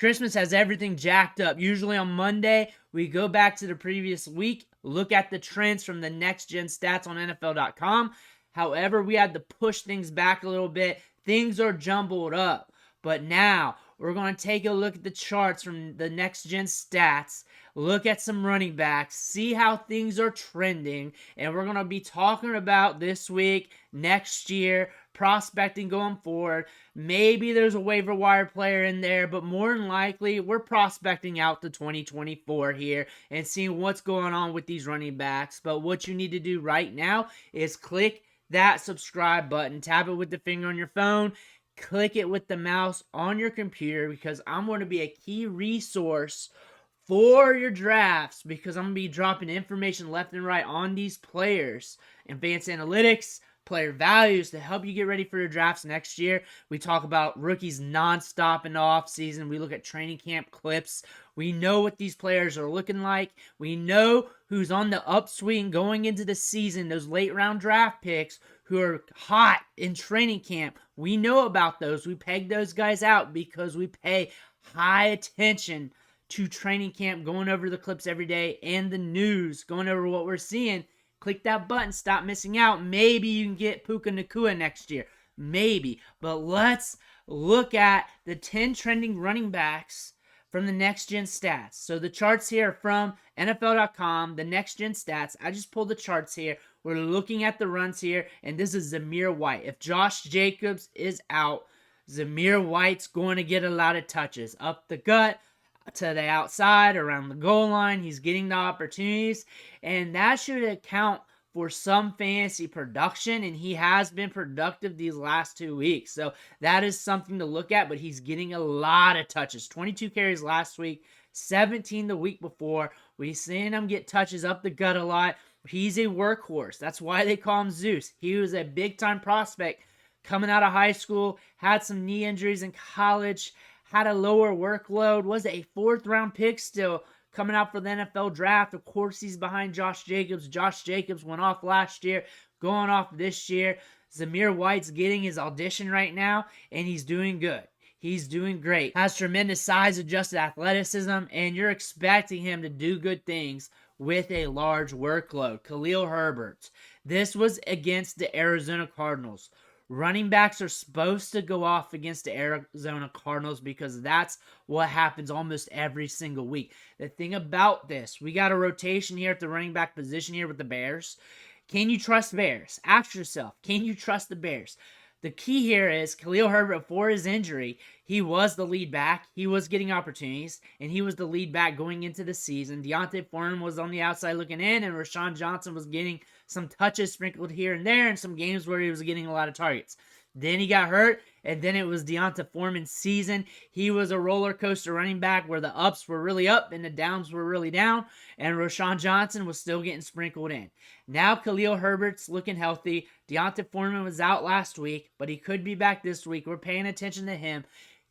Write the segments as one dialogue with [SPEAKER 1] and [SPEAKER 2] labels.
[SPEAKER 1] Christmas has everything jacked up. Usually on Monday, we go back to the previous week, look at the trends from the next gen stats on NFL.com. However, we had to push things back a little bit. Things are jumbled up. But now, we're going to take a look at the charts from the next gen stats, look at some running backs, see how things are trending, and we're going to be talking about this week, next year, prospecting going forward. Maybe there's a waiver wire player in there, but more than likely, we're prospecting out to 2024 here and seeing what's going on with these running backs. But what you need to do right now is click that subscribe button, tap it with the finger on your phone, click it with the mouse on your computer, because I'm going to be a key resource for your drafts, because I'm going to be dropping information left and right on these players, advanced analytics, player values to help you get ready for your drafts next year. We talk about rookies nonstop in the offseason. We look at training camp clips. We know what these players are looking like. We know who's on the upswing going into the season, those late round draft picks who are hot in training camp. We know about those. We peg those guys out because we pay high attention to training camp, going over the clips every day and the news, going over what we're seeing. Click that button. Stop missing out. Maybe you can get Puka Nacua next year. Maybe. But let's look at the 10 trending running backs from the Next Gen Stats. So the charts here are from NFL.com, the Next Gen Stats. I just pulled the charts here. We're looking at the runs here, and this is Zamir White. If Josh Jacobs is out, Zamir White's going to get a lot of touches. Up the gut, to the outside, around the goal line. He's getting the opportunities, and that should account for some fantasy production, and he has been productive these last 2 weeks. So that is something to look at, but he's getting a lot of touches. 22 carries last week, 17 the week before. We've seen him get touches up the gut a lot. He's a workhorse. That's why they call him Zeus. He was a big-time prospect coming out of high school, had some knee injuries in college, had a lower workload, was a 4th-round pick still coming out for the NFL draft. Of course, he's behind Josh Jacobs. Josh Jacobs went off last year, going off this year. Zamir White's getting his audition right now, and he's doing good. He's doing great. Has tremendous size-adjusted athleticism, and you're expecting him to do good things with a large workload. Kahlil Herbert. This was against the Arizona Cardinals. Running backs are supposed to go off against the Arizona Cardinals because that's what happens almost every single week. The thing about this, we got a rotation here at the running back position here with the Bears. Can you trust Bears? Ask yourself, can you trust the Bears? The key here is Kahlil Herbert, before his injury, he was the lead back. He was getting opportunities, and he was the lead back going into the season. D'Onta Foreman was on the outside looking in, and Rashawn Johnson was getting some touches sprinkled here and there in some games where he was getting a lot of targets. Then he got hurt, and then it was D'Onta Foreman's season. He was a roller coaster running back where the ups were really up and the downs were really down, and Rashawn Johnson was still getting sprinkled in. Now Kahlil Herbert's looking healthy. D'Onta Foreman was out last week, but he could be back this week. We're paying attention to him.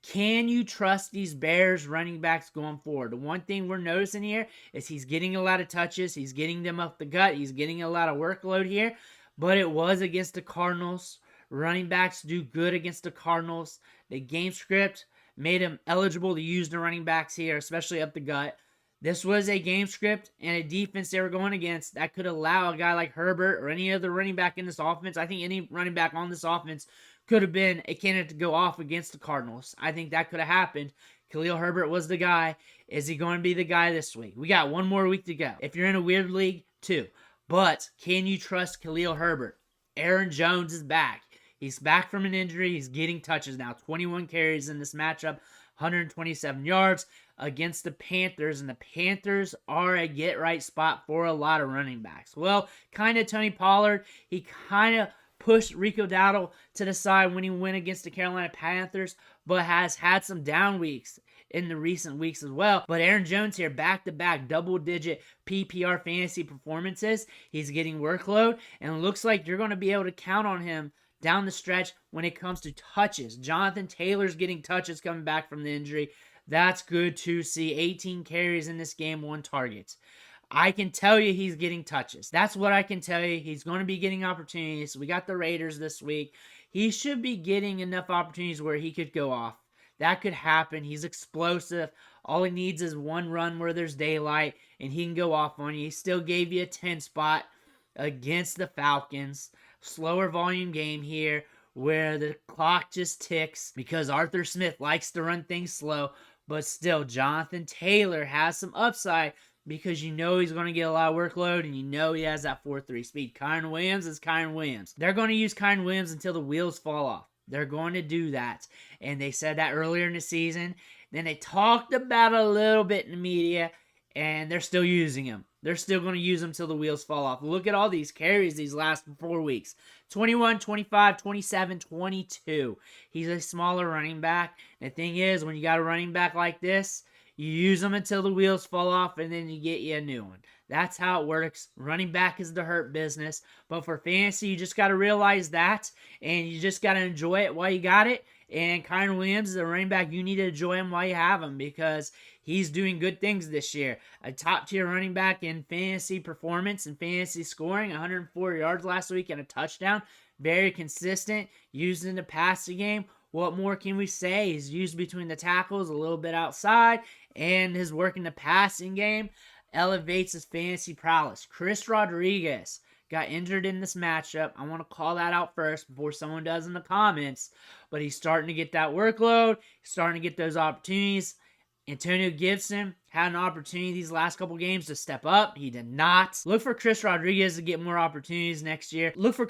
[SPEAKER 1] Can you trust these Bears running backs going forward? The one thing we're noticing here is he's getting a lot of touches. He's getting them up the gut. He's getting a lot of workload here, but it was against the Cardinals. Running backs do good against the Cardinals. The game script made him eligible to use the running backs here, especially up the gut. This was a game script and a defense they were going against that could allow a guy like Herbert or any other running back in this offense. I think any running back on this offense could have been a candidate to go off against the Cardinals. I think that could have happened. Kahlil Herbert was the guy. Is he going to be the guy this week? We got one more week to go. If you're in a weird league, too. But can you trust Kahlil Herbert? Aaron Jones is back. He's back from an injury. He's getting touches now. 21 carries in this matchup, 127 yards against the Panthers. And the Panthers are a get-right spot for a lot of running backs. Well, kind of Tony Pollard. He kind of pushed Rico Dowdle to the side when he went against the Carolina Panthers, but has had some down weeks in the recent weeks as well. But Aaron Jones here, back-to-back double-digit PPR fantasy performances. He's getting workload, and it looks like you're going to be able to count on him down the stretch when it comes to touches. Jonathan Taylor's getting touches coming back from the injury. That's good to see. 18 carries in this game, 1 target. I can tell you he's getting touches. That's what I can tell you. He's going to be getting opportunities. We got the Raiders this week. He should be getting enough opportunities where he could go off. That could happen. He's explosive. All he needs is one run where there's daylight, and he can go off on you. He still gave you a 10 spot against the Falcons. Slower volume game here where the clock just ticks because Arthur Smith likes to run things slow. But still, Jonathan Taylor has some upside because you know he's going to get a lot of workload and you know he has that 4.3 speed. Kyren Williams is Kyren Williams. They're going to use Kyren Williams until the wheels fall off. They're going to do that. And they said that earlier in the season. Then they talked about it a little bit in the media, and they're still using him. They're still going to use him till the wheels fall off. Look at all these carries these last 4 weeks. 21, 25, 27, 22. He's a smaller running back. And the thing is, when you got a running back like this, you use them until the wheels fall off, and then you get you a new one. That's how it works. Running back is the hurt business. But for fantasy, you just got to realize that, and you just got to enjoy it while you got it. And Kyren Williams is a running back. You need to enjoy him while you have him because he's doing good things this year. A top-tier running back in fantasy performance and fantasy scoring. 104 yards last week and a touchdown. Very consistent. Used in the passing game. What more can we say? He's used between the tackles, a little bit outside, and his work in the passing game elevates his fantasy prowess. Chris Rodriguez got injured in this matchup. I want to call that out first before someone does in the comments. But he's starting to get that workload. He's starting to get those opportunities. Antonio Gibson had an opportunity these last couple games to step up. He did not. Look for Chris Rodriguez to get more opportunities next year. Look for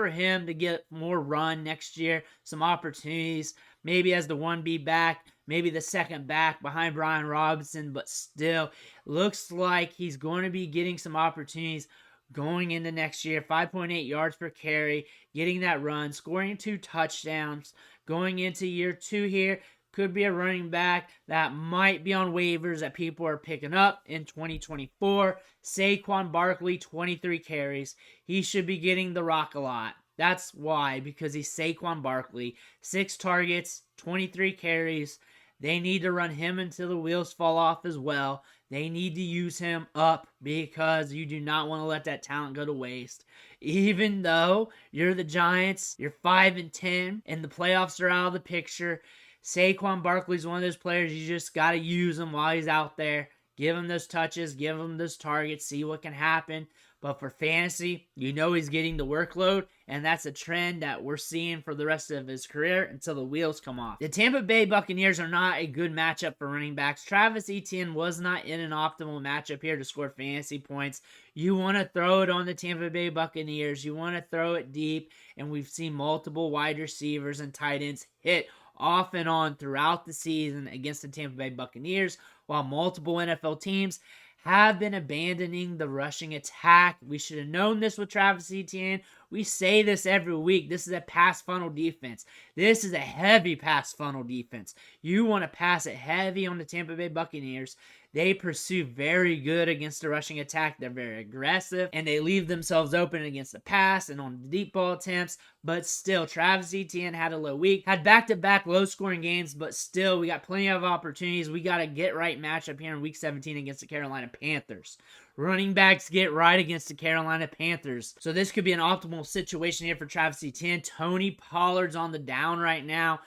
[SPEAKER 1] him to get more run next year. Some opportunities. Maybe as the 1B back. Maybe the second back behind Brian Robinson. But still, looks like he's going to be getting some opportunities going into next year. 5.8 yards per carry. Getting that run. Scoring 2 touchdowns. Going into year 2 here. Could be a running back that might be on waivers that people are picking up in 2024. Saquon Barkley, 23 carries. He should be getting the rock a lot. That's why, because he's Saquon Barkley. 6 targets, 23 carries. They need to run him until the wheels fall off as well. They need to use him up because you do not want to let that talent go to waste. Even though you're the Giants, you're 5-10, and the playoffs are out of the picture, Saquon Barkley's one of those players you just got to use him while he's out there. Give him those touches, give him those targets, see what can happen. But for fantasy, you know he's getting the workload, and that's a trend that we're seeing for the rest of his career until the wheels come off. The Tampa Bay Buccaneers are not a good matchup for running backs. Travis Etienne was not in an optimal matchup here to score fantasy points. You want to throw it on the Tampa Bay Buccaneers. You want to throw it deep, and we've seen multiple wide receivers and tight ends hit off and on throughout the season against the Tampa Bay Buccaneers, while multiple NFL teams have been abandoning the rushing attack. We should have known this with Travis Etienne. We say this every week. This is a pass funnel defense. This is a heavy pass funnel defense. You want to pass it heavy on the Tampa Bay Buccaneers. They pursue very good against the rushing attack. They're very aggressive, and they leave themselves open against the pass and on deep ball attempts. But still, Travis Etienne had a low week. Had back-to-back low-scoring games, but still, we got plenty of opportunities. We got a get-right matchup here in Week 17 against the Carolina Panthers. Running backs get right against the Carolina Panthers. So this could be an optimal situation here for Travis Etienne. Tony Pollard's on the down right now.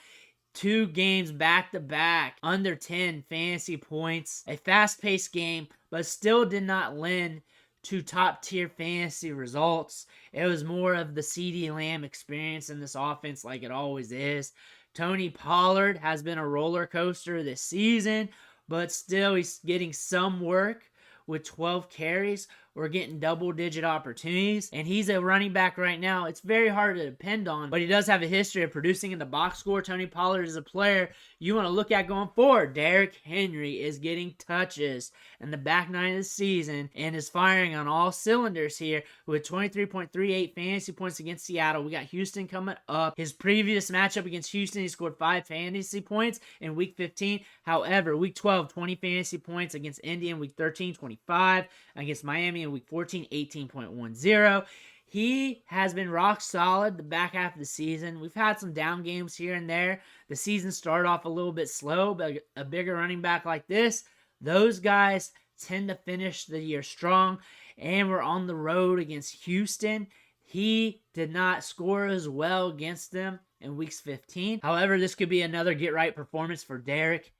[SPEAKER 1] 2 games back-to-back, under 10 fantasy points. A fast-paced game, but still did not lend to top-tier fantasy results. It was more of the CeeDee Lamb experience in this offense like it always is. Tony Pollard has been a roller coaster this season, but still he's getting some work with 12 carries. We're getting double-digit opportunities, and he's a running back right now. It's very hard to depend on, but he does have a history of producing in the box score. Tony Pollard is a player you want to look at going forward. Derrick Henry is getting touches in the back 9 of the season and is firing on all cylinders here with 23.38 fantasy points against Seattle. We got Houston coming up. His previous matchup against Houston, he scored 5 fantasy points in Week 15. However, Week 12, 20 fantasy points against Indy. In Week 13, 25 against Miami. In Week 14, 18.10. He has been rock solid the back half of the season. We've had some down games here and there. The season started off a little bit slow, but a bigger running back like this, those guys tend to finish the year strong. And we're on the road against Houston. He did not score as well against them in weeks 15. However, this could be another get-right performance for Derrick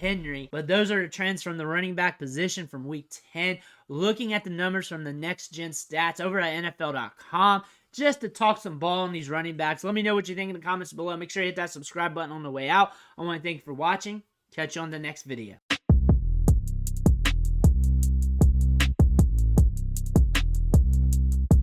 [SPEAKER 1] Henry. But those are the trends from the running back position from week 10. Looking at the numbers from the next gen stats over at NFL.com, just to talk some ball on these running backs. Let me know what you think in the comments below. Make sure you hit that subscribe button on the way out. I want to thank you for watching. Catch you on the next video.